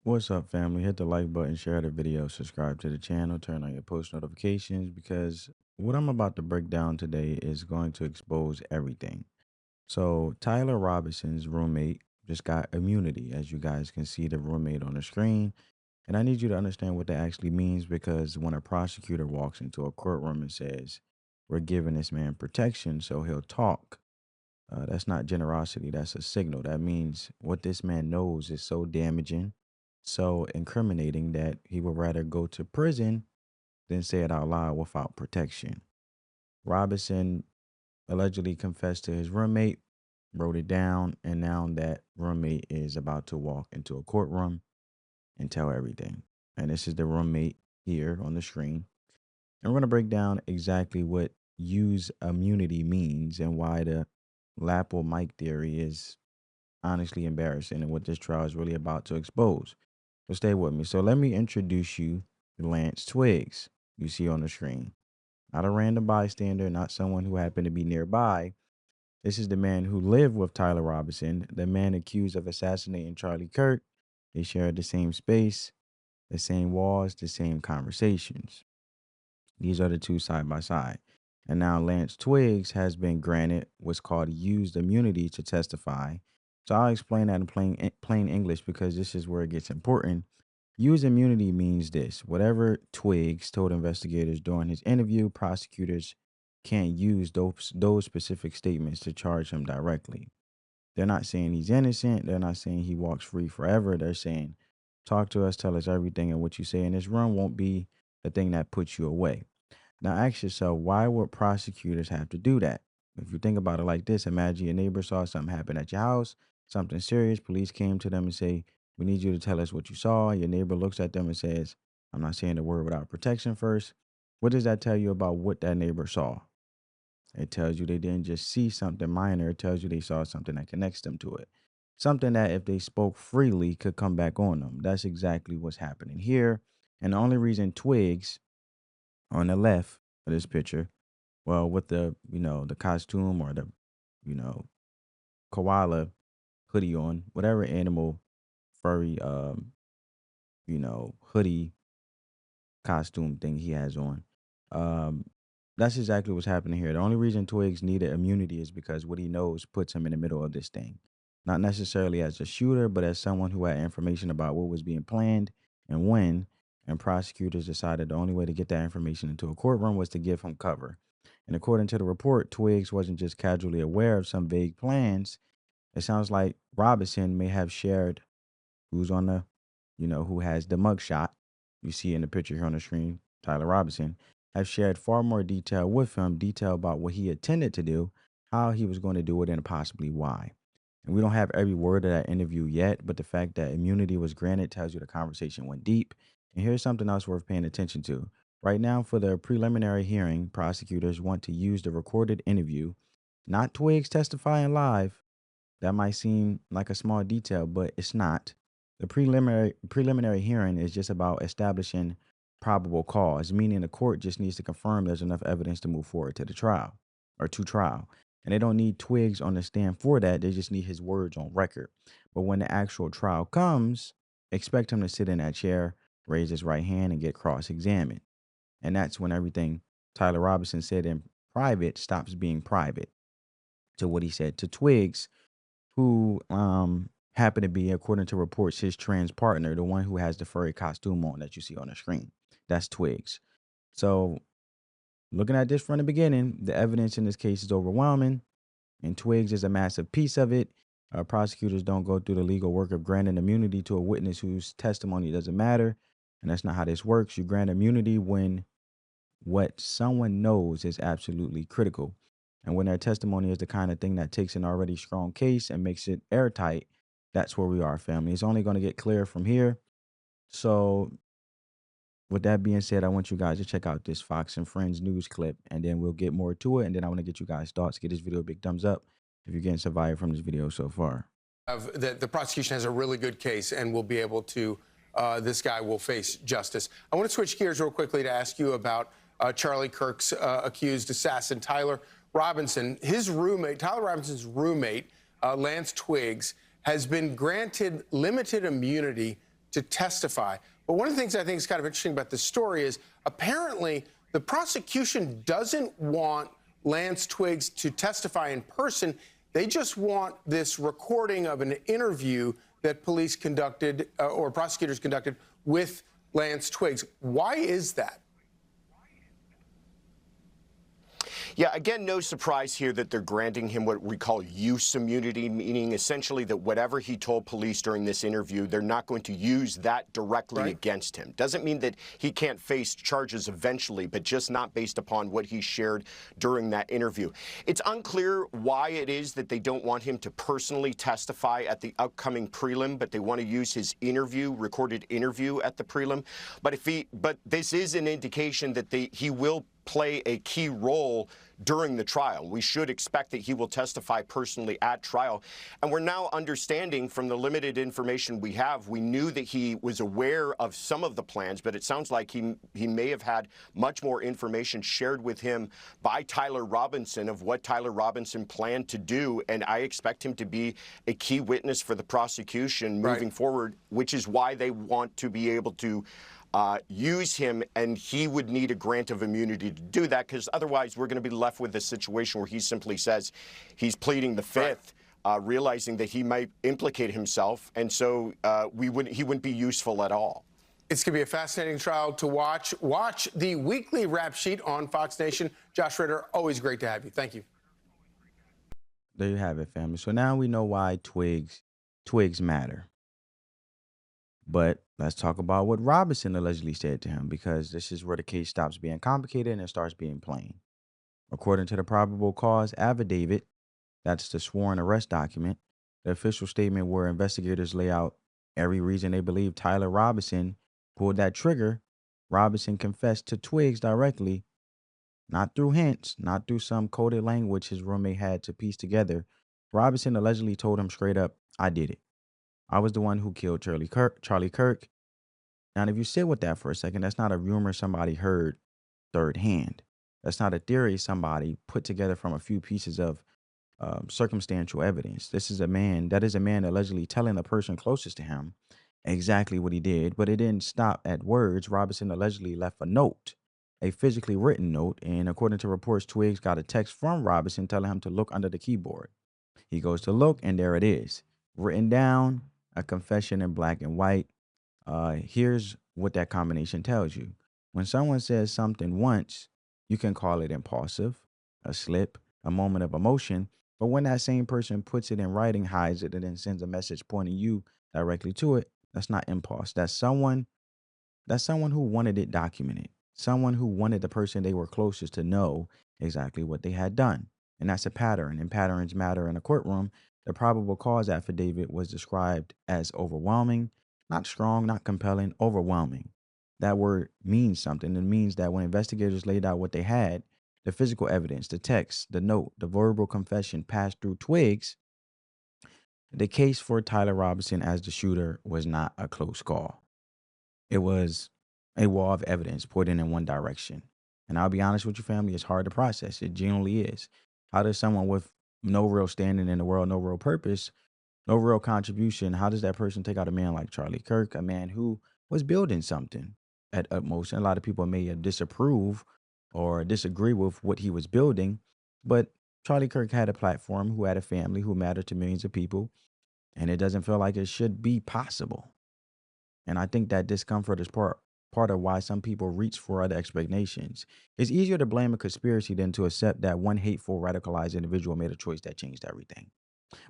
What's up, family? Hit the like button, share the video, subscribe to the channel, turn on your post notifications because what I'm about to break down today is going to expose everything. So, Tyler Robinson's roommate just got immunity, as you guys can see the roommate on the screen. And I need you to understand what that actually means because when a prosecutor walks into a courtroom and says, "We're giving this man protection so he'll talk," that's not generosity. That's a signal. That means what this man knows is so damaging, so incriminating that he would rather go to prison than say it out loud without protection. Robinson allegedly confessed to his roommate, wrote it down, and now that roommate is about to walk into a courtroom and tell everything. And this is the roommate here on the screen. And we're going to break down exactly what use immunity means and why the lapel mic theory is honestly embarrassing and what this trial is really about to expose. So stay with me. So let me introduce you to Lance Twiggs, you see on the screen. Not a random bystander, not someone who happened to be nearby. This is the man who lived with Tyler Robinson, the man accused of assassinating Charlie Kirk. They shared the same space, the same walls, the same conversations. These are the two side by side. And now Lance Twiggs has been granted what's called used immunity to testify. So I'll explain that in plain English because this is where it gets important. Used immunity means this: whatever Twiggs told investigators during his interview, prosecutors can't use those specific statements to charge him directly. They're not saying he's innocent. They're not saying he walks free forever. They're saying, talk to us, tell us everything, and what you say in this room won't be the thing that puts you away. Now ask yourself, why would prosecutors have to do that? If you think about it like this, imagine your neighbor saw something happen at your house, something serious. Police came to them and say, "We need you to tell us what you saw." Your neighbor looks at them and says, "I'm not saying the word without protection first." What does that tell you about what that neighbor saw? It tells you they didn't just see something minor. It tells you they saw something that connects them to it. Something that if they spoke freely could come back on them. That's exactly what's happening here. And the only reason Twigs on the left of this picture, well, with the costume or the, you know, koala hoodie on, whatever animal furry, hoodie costume thing he has on. Um, that's exactly what's happening here. The only reason Twigs needed immunity is because what he knows puts him in the middle of this thing. Not necessarily as a shooter, but as someone who had information about what was being planned and when. And prosecutors decided the only way to get that information into a courtroom was to give him cover. And according to the report, Twigs wasn't just casually aware of some vague plans. It sounds like Robinson may have shared who's on the, who has the mugshot. You see in the picture here on the screen, Tyler Robinson, have shared far more detail with him, detail about what he intended to do, how he was going to do it, and possibly why. And we don't have every word of that interview yet, but the fact that immunity was granted tells you the conversation went deep. And here's something else worth paying attention to. Right now, for the preliminary hearing, prosecutors want to use the recorded interview, not Twigs testifying live. That might seem like a small detail, but it's not. The preliminary hearing is just about establishing probable cause, meaning the court just needs to confirm there's enough evidence to move forward to the trial or to trial. And they don't need Twigs on the stand for that. They just need his words on record. But when the actual trial comes, expect him to sit in that chair, raise his right hand, and get cross-examined. And that's when everything Tyler Robinson said in private stops being private to what he said to Twigs, who happened to be, according to reports, his trans partner, the one who has the furry costume on that you see on the screen. That's Twigs. So, looking at this from the beginning, the evidence in this case is overwhelming, and Twigs is a massive piece of it. Prosecutors don't go through the legal work of granting immunity to a witness whose testimony doesn't matter, and that's not how this works. You grant immunity when what someone knows is absolutely critical. And when their testimony is the kind of thing that takes an already strong case and makes it airtight, that's where we are, family. It's only going to get clear from here. So, with that being said, I want you guys to check out this Fox and Friends news clip, and then we'll get more to it. And then I want to get you guys' thoughts. Give this video a big thumbs up if you're getting some value from this video so far. The prosecution has a really good case and will be able to, this guy will face justice. I want to switch gears real quickly to ask you about Charlie Kirk's accused assassin, Tyler Robinson. His roommate, Tyler Robinson's roommate, Lance Twiggs, has been granted limited immunity to testify. But one of the things I think is kind of interesting about this story is apparently the prosecution doesn't want Lance Twiggs to testify in person. They just want this recording of an interview that police conducted or prosecutors conducted with Lance Twiggs. Why is that? Yeah, again, no surprise here that they're granting him what we call use immunity, meaning essentially that whatever he told police during this interview, they're not going to use that directly against him. Doesn't mean that he can't face charges eventually, but just not based upon what he shared during that interview. It's unclear why it is that they don't want him to personally testify at the upcoming prelim, but they want to use his recorded interview at the prelim. But this is an indication that he will play a key role during the trial. We should expect that he will testify personally at trial. And we're now understanding from the limited information we have, we knew that he was aware of some of the plans, but it sounds like he may have had much more information shared with him by Tyler Robinson of what Tyler Robinson planned to do. And I expect him to be a key witness for the prosecution moving forward, which is why they want to be able to use him, and he would need a grant of immunity to do that, because otherwise we're going to be left with a situation where he simply says he's pleading the fifth, realizing that he might implicate himself, and so he wouldn't be useful at all. It's going to be a fascinating trial to watch. Watch the weekly rap sheet on Fox Nation. Josh Ritter, always great to have you. Thank you. There you have it, family. So now we know why Twigs matter. But let's talk about what Robinson allegedly said to him, because this is where the case stops being complicated and it starts being plain. According to the probable cause affidavit, that's the sworn arrest document, the official statement where investigators lay out every reason they believe Tyler Robinson pulled that trigger. Robinson confessed to Twiggs directly, not through hints, not through some coded language his roommate had to piece together. Robinson allegedly told him straight up, "I did it. I was the one who killed Charlie Kirk." Now, if you sit with that for a second, that's not a rumor somebody heard third hand. That's not a theory somebody put together from a few pieces of circumstantial evidence. That is a man allegedly telling the person closest to him exactly what he did, but it didn't stop at words. Robinson allegedly left a note, a physically written note, and according to reports, Twiggs got a text from Robinson telling him to look under the keyboard. He goes to look, and there it is, written down, a confession in black and white. Here's what that combination tells you. When someone says something once, you can call it impulsive, a slip, a moment of emotion. But when that same person puts it in writing, hides it, and then sends a message pointing you directly to it, that's not impulse. That's someone who wanted it documented. Someone who wanted the person they were closest to know exactly what they had done. And that's a pattern, and patterns matter in a courtroom. The probable cause affidavit was described as overwhelming, not strong, not compelling, overwhelming. That word means something. It means that when investigators laid out what they had, the physical evidence, the text, the note, the verbal confession passed through Twiggs, the case for Tyler Robinson as the shooter was not a close call. It was a wall of evidence pointing in one direction. And I'll be honest with you, family, it's hard to process. It genuinely is. How does someone with no real standing in the world, no real purpose, no real contribution, how does that person take out a man like Charlie Kirk, a man who was building something at utmost? And a lot of people may disapprove or disagree with what he was building, but Charlie Kirk had a platform, who had a family, who mattered to millions of people, and it doesn't feel like it should be possible. And I think that discomfort is part of why some people reach for other explanations. It's easier to blame a conspiracy than to accept that one hateful, radicalized individual made a choice that changed everything.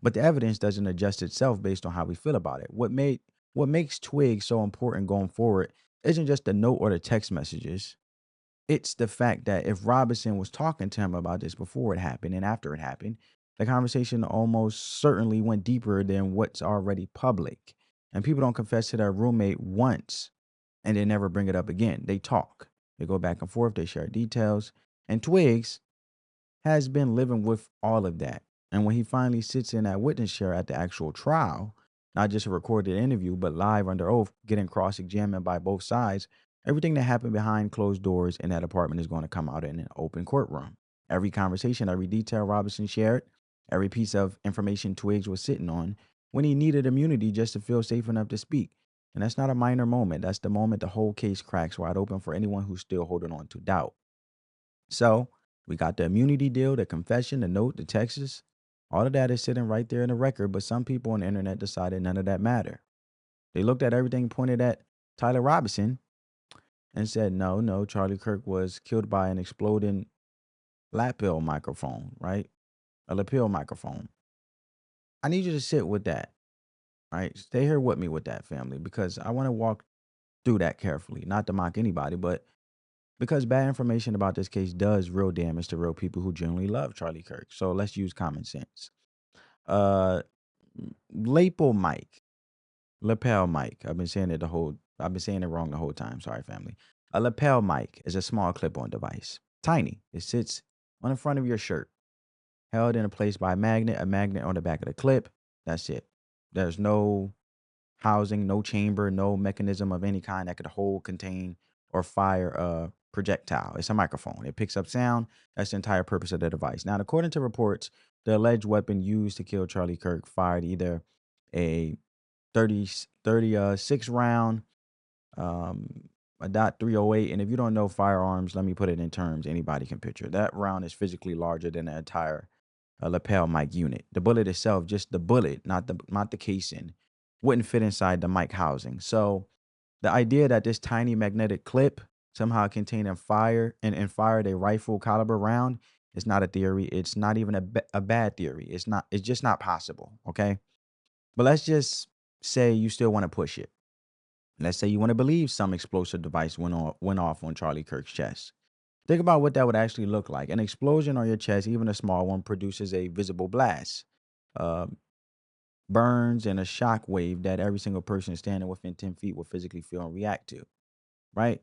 But the evidence doesn't adjust itself based on how we feel about it. What makes Twiggs so important going forward isn't just the note or the text messages. It's the fact that if Robinson was talking to him about this before it happened and after it happened, the conversation almost certainly went deeper than what's already public. And people don't confess to their roommate once and they never bring it up again. They talk. They go back and forth. They share details. And Twiggs has been living with all of that. And when he finally sits in that witness chair at the actual trial, not just a recorded interview, but live under oath, getting cross-examined by both sides, everything that happened behind closed doors in that apartment is going to come out in an open courtroom. Every conversation, every detail Robinson shared, every piece of information Twiggs was sitting on when he needed immunity just to feel safe enough to speak. And that's not a minor moment. That's the moment the whole case cracks wide open for anyone who's still holding on to doubt. So we got the immunity deal, the confession, the note, the Texas. All of that is sitting right there in the record, but some people on the internet decided none of that mattered. They looked at everything pointed at Tyler Robinson and said, no, no, Charlie Kirk was killed by an exploding lapel microphone, right? A lapel microphone. I need you to sit with that, right? Stay here with me with that, family, because I want to walk through that carefully, not to mock anybody, but because bad information about this case does real damage to real people who generally love Charlie Kirk. So let's use common sense. Uh, lapel mic, lapel mic. I've been saying it wrong the whole time. Sorry, family. A lapel mic is a small clip-on device, tiny. It sits on the front of your shirt, held in place by a magnet on the back of the clip. That's it. There's no housing, no chamber, no mechanism of any kind that could hold, contain, or fire a projectile. It's a microphone. It picks up sound. That's the entire purpose of the device. Now, according to reports, the alleged weapon used to kill Charlie Kirk fired either a 36 round, a .308. And if you don't know firearms, let me put it in terms anybody can picture. That round is physically larger than the entire lapel mic unit. The bullet itself, just the bullet, not the casing, wouldn't fit inside the mic housing. So the idea that this tiny magnetic clip somehow containing fire and fired a rifle caliber round is not a theory. It's not even a bad theory. It's just not possible. Okay. But let's just say you still want to push it. Let's say you want to believe some explosive device went off on Charlie Kirk's chest. Think about what that would actually look like. An explosion on your chest, even a small one, produces a visible blast, uh, burns, and a shock wave that every single person standing within 10 feet will physically feel and react to, right?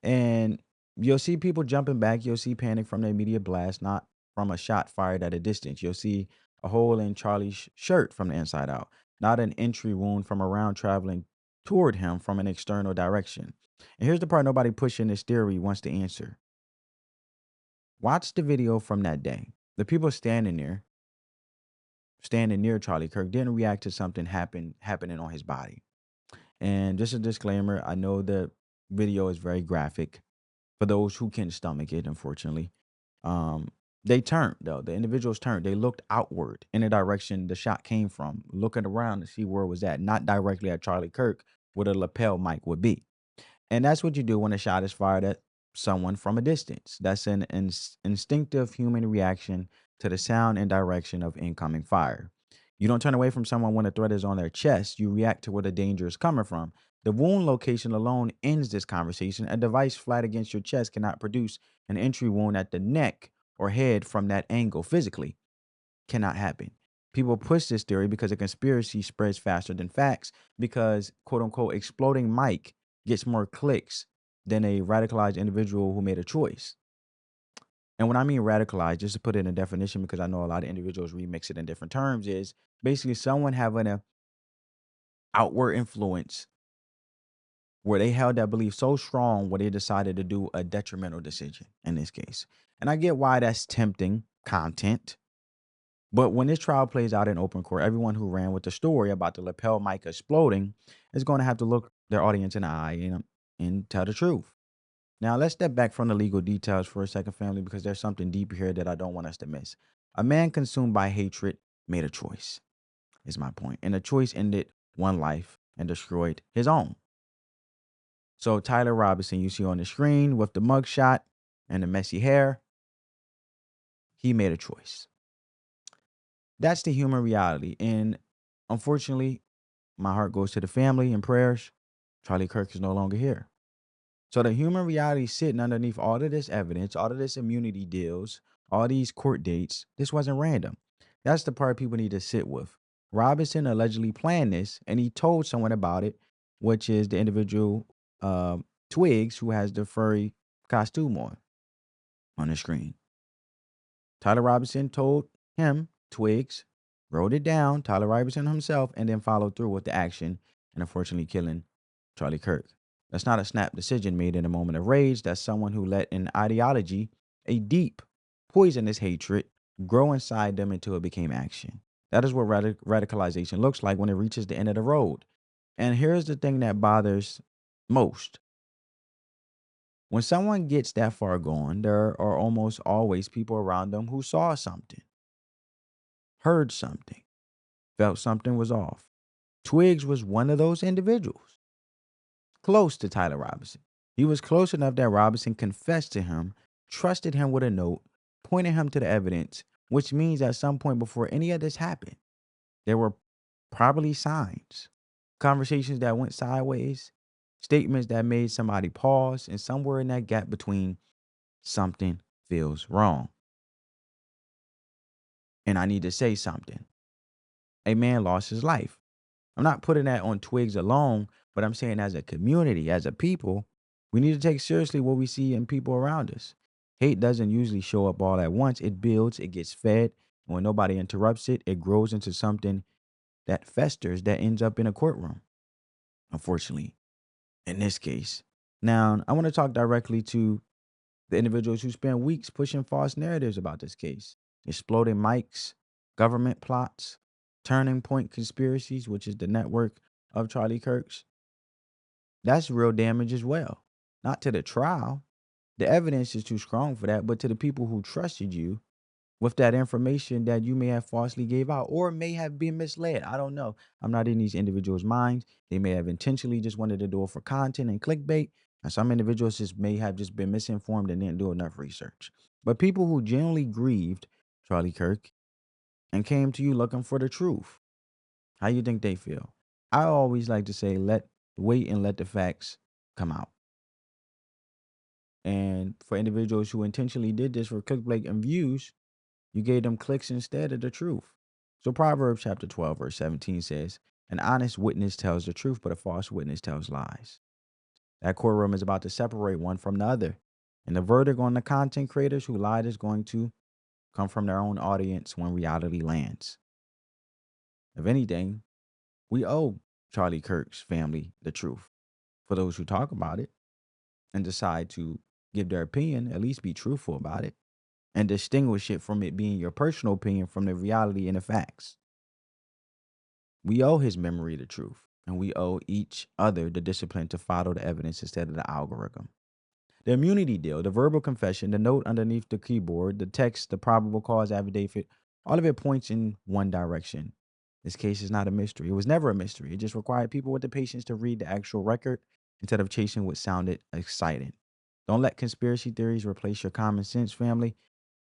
And you'll see people jumping back. You'll see panic from the immediate blast, not from a shot fired at a distance. You'll see a hole in Charlie's shirt from the inside out, not an entry wound from around traveling toward him from an external direction. And here's the part nobody pushing this theory wants to answer. Watch the video from that day. The people standing near Charlie Kirk, didn't react to something happening on his body. And just a disclaimer, I know the video is very graphic for those who can stomach it, unfortunately. Um, they turned, though. The individuals turned. They looked outward in the direction the shot came from, looking around to see where it was at, not directly at Charlie Kirk, where the lapel mic would be. And that's what you do when a shot is fired at someone from a distance. That's an instinctive human reaction to the sound and direction of incoming fire. You don't turn away from someone when a threat is on their chest. You react to where the danger is coming from. The wound location alone ends this conversation. A device flat against your chest cannot produce an entry wound at the neck or head from that angle physically. Cannot happen. People push this theory because a conspiracy spreads faster than facts, because quote unquote exploding mic gets more clicks than a radicalized individual who made a choice. And when I mean radicalized, just to put it in a definition, because I know a lot of individuals remix it in different terms, is basically someone having an outward influence where they held that belief so strong where they decided to do a detrimental decision in this case. And I get why that's tempting content. But when this trial plays out in open court, everyone who ran with the story about the lapel mic exploding is going to have to look their audience in the eye and tell the truth. Now, let's step back from the legal details for a second, family, because there's something deeper here that I don't want us to miss. A man consumed by hatred made a choice, is my point. And the choice ended one life and destroyed his own. So Tyler Robinson, you see on the screen with the mugshot and the messy hair, he made a choice. That's the human reality. And unfortunately, my heart goes to the family and prayers. Charlie Kirk is no longer here. So the human reality sitting underneath all of this evidence, all of this immunity deals, all these court dates, this wasn't random. That's the part people need to sit with. Robinson allegedly planned this, and he told someone about it, which is the individual Twiggs, who has the furry costume on the screen. Tyler Robinson told him, Twiggs, wrote it down, Tyler Robinson himself, and then followed through with the action and unfortunately killing Charlie Kirk. That's not a snap decision made in a moment of rage. That's someone who let an ideology, a deep, poisonous hatred, grow inside them until it became action. That is what radicalization looks like when it reaches the end of the road. And here's the thing that bothers most. When someone gets that far gone, there are almost always people around them who saw something, heard something, felt something was off. Twiggs was one of those individuals, close to Tyler Robinson. He was close enough that Robinson confessed to him, trusted him with a note, pointed him to the evidence, which means at some point before any of this happened, there were probably signs, conversations that went sideways, statements that made somebody pause, and somewhere in that gap between, something feels wrong. And I need to say something. A man lost his life. I'm not putting that on Twiggs alone, but I'm saying as a community, as a people, we need to take seriously what we see in people around us. Hate doesn't usually show up all at once. It builds, it gets fed. And when nobody interrupts it, it grows into something that festers, that ends up in a courtroom, unfortunately, in this case. Now, I want to talk directly to the individuals who spent weeks pushing false narratives about this case, exploding mics, government plots, turning point conspiracies, which is the network of Charlie Kirk's. That's real damage as well. Not to the trial. The evidence is too strong for that, but to the people who trusted you with that information that you may have falsely gave out or may have been misled. I don't know. I'm not in these individuals' minds. They may have intentionally just wanted to do it for content and clickbait. And some individuals just may have just been misinformed and didn't do enough research. But people who genuinely grieved Charlie Kirk and came to you looking for the truth, how you think they feel? I always like to say, wait and let the facts come out. And for individuals who intentionally did this for clickbait and views, you gave them clicks instead of the truth. So Proverbs chapter 12, verse 17 says, an honest witness tells the truth, but a false witness tells lies. That courtroom is about to separate one from the other. And the verdict on the content creators who lied is going to come from their own audience when reality lands. If anything, we owe Charlie Kirk's family the truth. For those who talk about it and decide to give their opinion, at least be truthful about it and distinguish it from it being your personal opinion from the reality and the facts. We owe his memory the truth, and we owe each other the discipline to follow the evidence instead of the algorithm. The immunity deal, the verbal confession, the note underneath the keyboard, the text, the probable cause affidavit, all of it points in one direction. This case is not a mystery. It was never a mystery. It just required people with the patience to read the actual record instead of chasing what sounded exciting. Don't let conspiracy theories replace your common sense, family.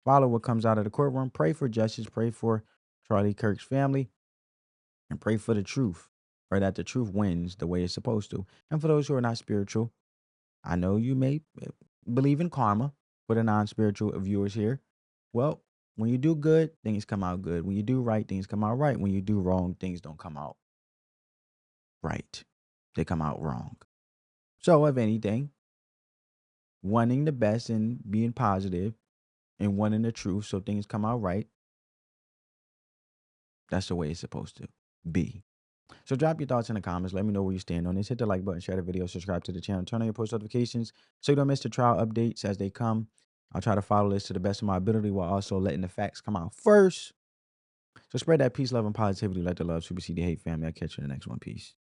Follow what comes out of the courtroom. Pray for justice. Pray for Charlie Kirk's family. And pray for the truth, or that the truth wins the way it's supposed to. And for those who are not spiritual, I know you may believe in karma for the non-spiritual viewers here. Well, when you do good, things come out good. When you do right, things come out right. When you do wrong, things don't come out right. They come out wrong. So, if anything, wanting the best and being positive and wanting the truth so things come out right, that's the way it's supposed to be. So drop your thoughts in the comments. Let me know where you stand on this. Hit the like button, share the video, subscribe to the channel, turn on your post notifications so you don't miss the trial updates as they come. I'll try to follow this to the best of my ability while also letting the facts come out first. So spread that peace, love, and positivity. Let the love supersede the hate, family. I'll catch you in the next one. Peace.